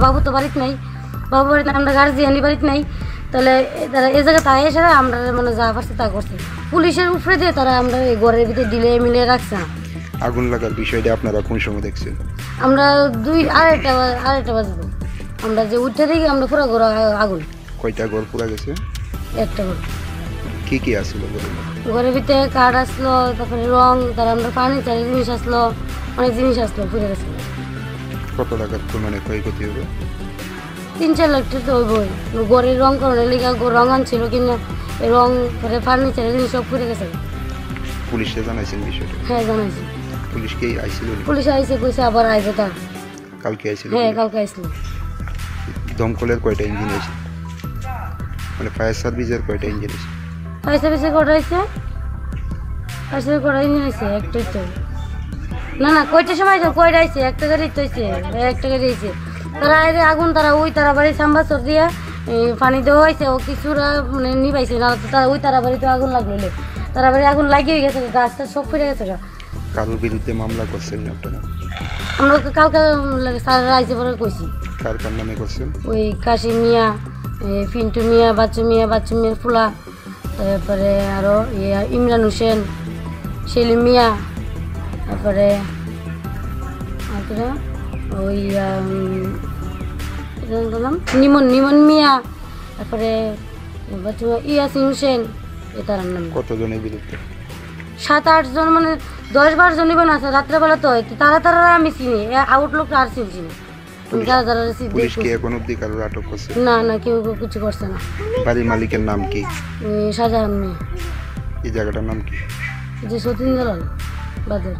বাবু তো বাড়িতে নাই, বাবু বাড়িতে আমরা গার্জিয়ানি বাড়িতে নাই, তাহলে তারা এই জায়গায় তাই এসে আমরা মানে যা পারছে তা করছে। পুলিশের উপরে দিয়ে তারা আমরা এই ঘরের ভিতরে দিলে মিলে রাখছে না। আগুন লাগার বিষয়টা আপনারা কোন সময় দেখছেন? আমরা আড়াইটা বাজবে আমরা যে উঠে দেখি আমরা পুরো ঘর আগুন। কয়টা ঘর পুরা গেছে? একটা ঘর। কি কি আসলো ঘরের ভিতরে কাঠ আসলো, তারপরে রং, তারপরে আমরা ফার্নিচারের জিনিস আসলো, অনেক জিনিস আসলো, পুড়ে গেছে। কত টাকার মানে ক্ষয়ক্ষতি হবে? 3-4 লাখ টাকা তো হইবই। ঘরের রং করানোর লিগে রং আনছিল কিনা, রং ফার্নিচারের জিনিস সব পুড়ে গেছে। পুলিশে জানাইছেন বিষয়টা? হ্যাঁ জানাইছি। পুলিশ কি আইছিল? পুলিশ আইছে, কইছে আবার আইবে তার। কালকে আইছিল? হ্যাঁ কালকে আইছিল। দমকলের কয়টা ইঞ্জিন আছে? মানে ফায়ার সার্ভিসের কয়টা ইঞ্জিন আছে? ফায়ার সার্ভিসে কটা আইছে? ফায়ার সার্ভিসে কটা ইঞ্জিন আছে? একটাই তো। না কয়টার সময় কয়টা আইছে? একটা গাড়ি তো আইছে, একটা গাড়ি আইছে। তারা আইরে আগুন তারা বাড়ি সাম্বাসর দিয়া পানি দেওয়া হয়েছে, ও কিছুরা মানে নিবাইছে না, তারা তারা বাড়িতে আগুন লাগলো, তারা বাড়ি আগুন লাগিয়ে গেছে, গাছটা সব ফিরে গেছে। কারোর বিরুদ্ধে মামলা করছেন আপনারা? আমরা কালকে স্যারেরা আইসে পরে কইছি। কার নামে করছেন? ওই কাশি মিয়া, পিন্টু মিয়া, বাচ্চু মিয়ার ফুলা, তারপরে আরো ইমরান হোসেন, সেলিম মিয়া, তারপরে ওই নিমন মিয়া, তারপরে ইয়াসিন হোসেন, এটার নাম। কতজনের বিরুদ্ধে? 7-8 জন, মানে 10-12 জন ইভেন আছে। রাত্রেবেলা তো তারা আমি চিনি, আউটলুক আর চিনি। পুলিশ কি এখন অবধি কারোর আটক করছে? না কেউ কিছু করছে না। বাড়ির মালিকের নাম কি? শাহজাহান মিয়া। এই জায়গাটার নাম কি? যে সতীন্দ্র বাজার।